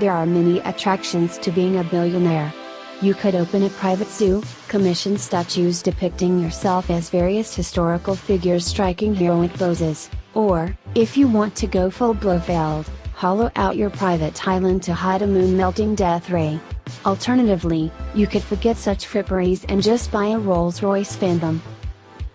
There are many attractions to being a billionaire. You could open a private zoo, commission statues depicting yourself as various historical figures striking heroic poses, or, if you want to go full Blofeld, hollow out your private island to hide a moon-melting death ray. Alternatively, you could forget such fripperies and just buy a Rolls-Royce Phantom.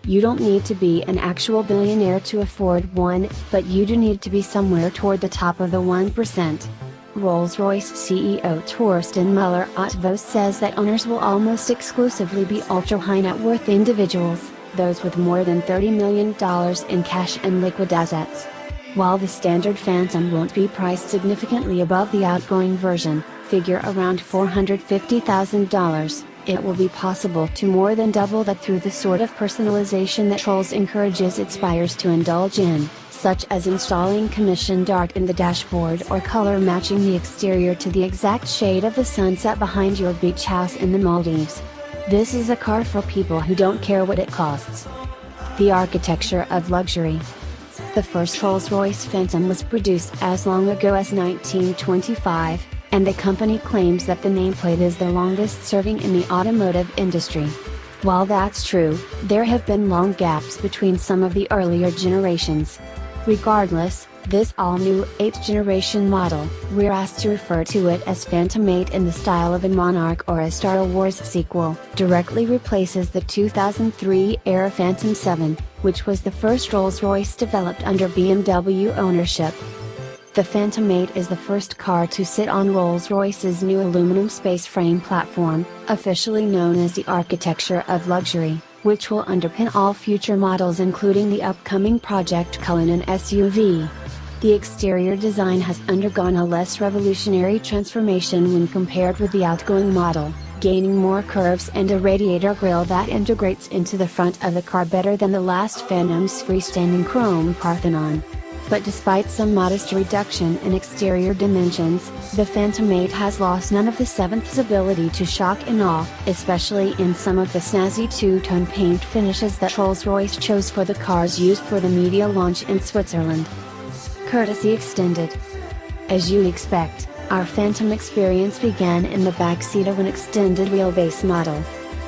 You don't need to be an actual billionaire to afford one, but you do need to be somewhere toward the top of the 1%. Rolls-Royce CEO Torsten Müller-Ötvös says that owners will almost exclusively be ultra-high net worth individuals, those with more than $30 million in cash and liquid assets. While the standard Phantom won't be priced significantly above the outgoing version, figure around $450,000, it will be possible to more than double that through the sort of personalization that Rolls encourages its buyers to indulge in, such as installing commissioned art in the dashboard or color matching the exterior to the exact shade of the sunset behind your beach house in the Maldives. This is a car for people who don't care what it costs. The architecture of luxury. The first Rolls-Royce Phantom was produced as long ago as 1925, and the company claims that the nameplate is the longest serving in the automotive industry. While that's true, there have been long gaps between some of the earlier generations. Regardless, this all-new 8th generation model, we're asked to refer to it as Phantom VIII in the style of a Monarch or a Star Wars sequel, directly replaces the 2003-era Phantom VII, which was the first Rolls-Royce developed under BMW ownership. The Phantom VIII is the first car to sit on Rolls-Royce's new aluminum space frame platform, officially known as the architecture of luxury, which will underpin all future models including the upcoming Project Cullinan SUV. The exterior design has undergone a less revolutionary transformation when compared with the outgoing model, gaining more curves and a radiator grille that integrates into the front of the car better than the last Phantom's freestanding chrome Parthenon. But despite some modest reduction in exterior dimensions, the Phantom VIII has lost none of the Seventh's ability to shock and awe, especially in some of the snazzy two-tone paint finishes that Rolls-Royce chose for the cars used for the media launch in Switzerland. Courtesy extended. As you'd expect, our Phantom experience began in the backseat of an extended wheelbase model.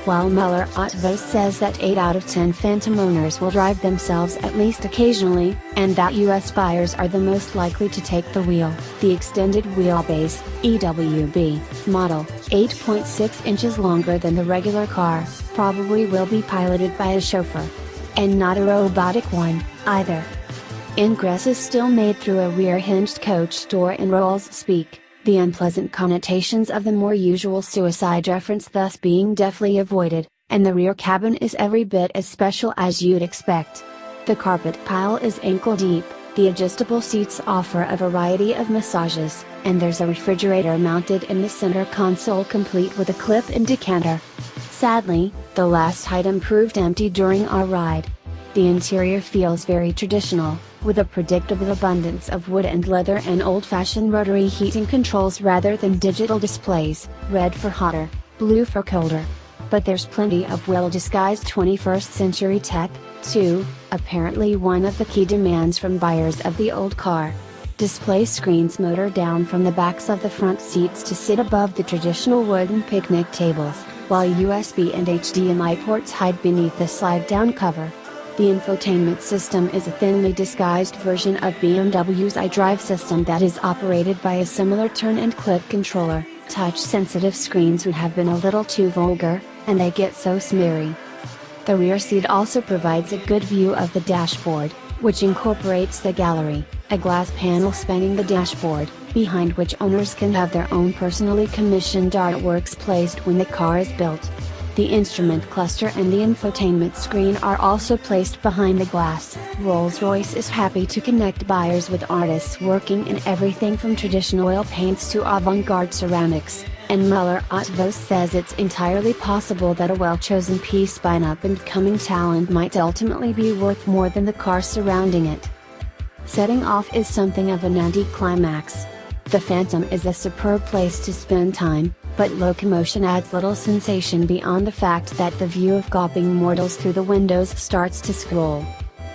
While Müller-Ötvös says that 8 out of 10 Phantom owners will drive themselves at least occasionally, and that US buyers are the most likely to take the wheel, the extended wheelbase, EWB, model, 8.6 inches longer than the regular car, probably will be piloted by a chauffeur. And not a robotic one, either. Ingress is still made through a rear-hinged coach door in Rolls speak, the unpleasant connotations of the more usual suicide reference thus being deftly avoided, and the rear cabin is every bit as special as you'd expect. The carpet pile is ankle deep, the adjustable seats offer a variety of massages, and there's a refrigerator mounted in the center console complete with a clip-in decanter. Sadly, the last item proved empty during our ride. The interior feels very traditional, with a predictable abundance of wood and leather and old-fashioned rotary heating controls rather than digital displays, red for hotter, blue for colder. But there's plenty of well-disguised 21st century tech, too, apparently one of the key demands from buyers of the old car. Display screens motor down from the backs of the front seats to sit above the traditional wooden picnic tables, while USB and HDMI ports hide beneath the slide-down cover. The infotainment system is a thinly disguised version of BMW's iDrive system that is operated by a similar turn-and-click controller. Touch-sensitive screens would have been a little too vulgar, and they get so smeary. The rear seat also provides a good view of the dashboard, which incorporates the gallery, a glass panel spanning the dashboard, behind which owners can have their own personally commissioned artworks placed when the car is built. The instrument cluster and the infotainment screen are also placed behind the glass. Rolls-Royce is happy to connect buyers with artists working in everything from traditional oil paints to avant-garde ceramics, and Müller-Ötvös says it's entirely possible that a well-chosen piece by an up-and-coming talent might ultimately be worth more than the car surrounding it. Setting off is something of an anticlimax. The Phantom is a superb place to spend time, but locomotion adds little sensation beyond the fact that the view of gawping mortals through the windows starts to scroll.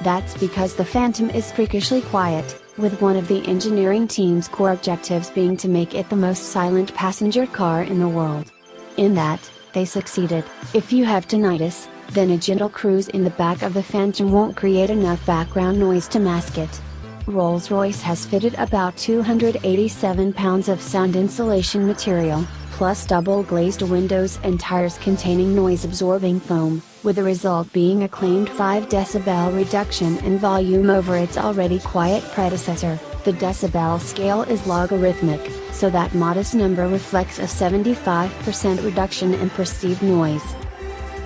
That's because the Phantom is freakishly quiet, with one of the engineering team's core objectives being to make it the most silent passenger car in the world. In that, they succeeded. If you have tinnitus, then a gentle cruise in the back of the Phantom won't create enough background noise to mask it. Rolls-Royce has fitted about 287 pounds of sound insulation material, plus double glazed windows and tires containing noise-absorbing foam, with the result being a claimed 5 decibel reduction in volume over its already quiet predecessor. The decibel scale is logarithmic, so that modest number reflects a 75% reduction in perceived noise.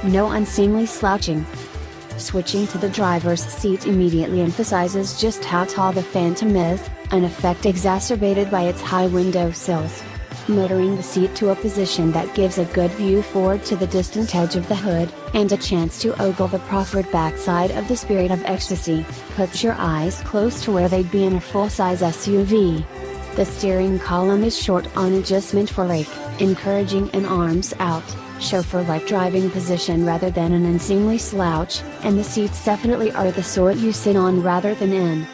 No unseemly slouching. Switching to the driver's seat immediately emphasizes just how tall the Phantom is, an effect exacerbated by its high window sills. Motoring the seat to a position that gives a good view forward to the distant edge of the hood, and a chance to ogle the proffered backside of the Spirit of Ecstasy, puts your eyes close to where they'd be in a full-size SUV. The steering column is short on adjustment for rake, encouraging an arms-out, chauffeur-like driving position rather than an unseemly slouch, and the seats definitely are the sort you sit on rather than in.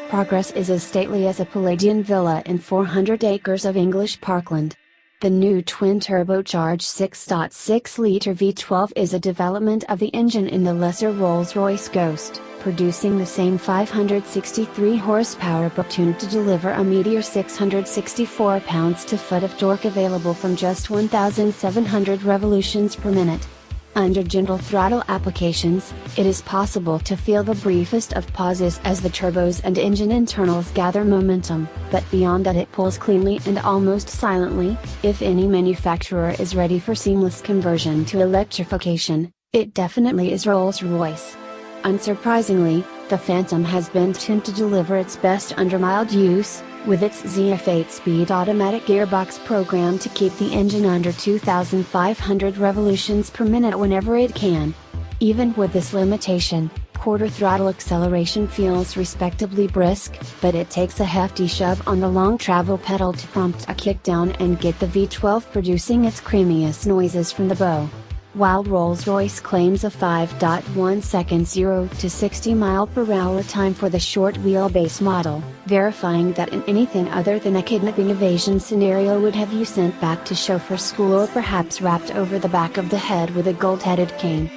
Progress is as stately as a Palladian villa in 400 acres of English parkland. The new twin-turbocharged 6.6-liter V12 is a development of the engine in the lesser Rolls-Royce Ghost, producing the same 563 horsepower but tuned to deliver a meteor 664 pounds-to-foot of torque available from just 1,700 revolutions per minute. Under gentle throttle applications, it is possible to feel the briefest of pauses as the turbos and engine internals gather momentum, but beyond that it pulls cleanly and almost silently. If any manufacturer is ready for seamless conversion to electrification, it definitely is Rolls-Royce. Unsurprisingly, the Phantom has been tuned to deliver its best under mild use, with its ZF 8-speed automatic gearbox programmed to keep the engine under 2,500 revolutions per minute whenever it can. Even with this limitation, quarter throttle acceleration feels respectably brisk, but it takes a hefty shove on the long travel pedal to prompt a kickdown and get the V12 producing its creamiest noises from the bow. While Rolls-Royce claims a 5.1 second 0 to 60 mph time for the short wheelbase model, verifying that in anything other than a kidnapping evasion scenario would have you sent back to chauffeur school or perhaps wrapped over the back of the head with a gold-headed cane.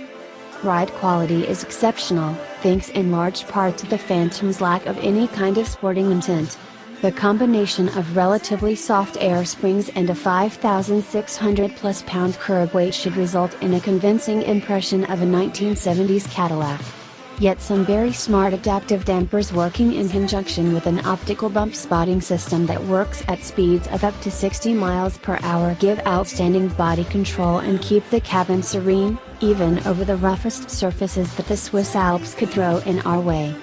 Ride quality is exceptional, thanks in large part to the Phantom's lack of any kind of sporting intent. The combination of relatively soft air springs and a 5,600+ pound curb weight should result in a convincing impression of a 1970s Cadillac. Yet some very smart adaptive dampers working in conjunction with an optical bump spotting system that works at speeds of up to 60 mph give outstanding body control and keep the cabin serene, even over the roughest surfaces that the Swiss Alps could throw in our way.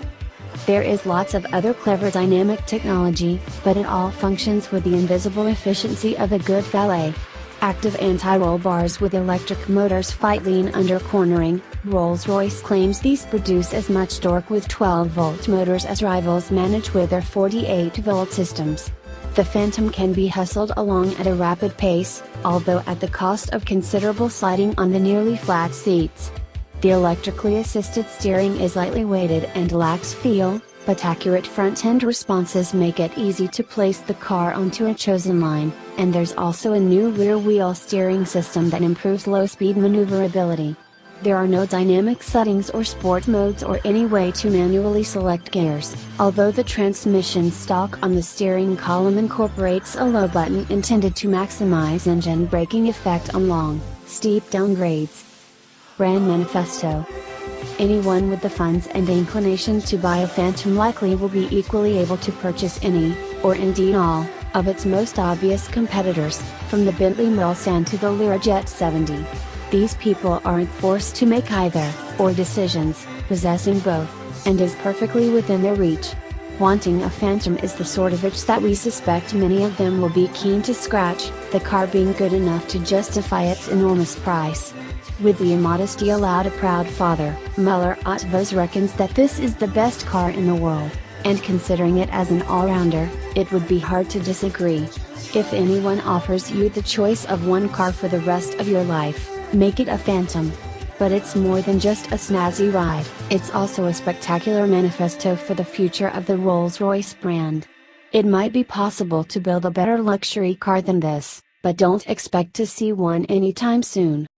There is lots of other clever dynamic technology, but it all functions with the invisible efficiency of a good valet. Active anti-roll bars with electric motors fight lean under cornering. Rolls-Royce claims these produce as much torque with 12-volt motors as rivals manage with their 48-volt systems. The Phantom can be hustled along at a rapid pace, although at the cost of considerable sliding on the nearly flat seats. The electrically assisted steering is lightly weighted and lacks feel, but accurate front-end responses make it easy to place the car onto a chosen line, and there's also a new rear-wheel steering system that improves low-speed maneuverability. There are no dynamic settings or sport modes or any way to manually select gears, although the transmission stalk on the steering column incorporates a low button intended to maximize engine braking effect on long, steep downgrades. Brand Manifesto. Anyone with the funds and inclination to buy a Phantom likely will be equally able to purchase any, or indeed all, of its most obvious competitors, from the Bentley Mulsanne to the Learjet 70. These people aren't forced to make either, or decisions, possessing both, and is perfectly within their reach. Wanting a Phantom is the sort of itch that we suspect many of them will be keen to scratch, the car being good enough to justify its enormous price. With the immodesty allowed a proud father, Muller Autovos reckons that this is the best car in the world, and considering it as an all-rounder, it would be hard to disagree. If anyone offers you the choice of one car for the rest of your life, make it a Phantom. But it's more than just a snazzy ride, it's also a spectacular manifesto for the future of the Rolls-Royce brand. It might be possible to build a better luxury car than this, but don't expect to see one anytime soon.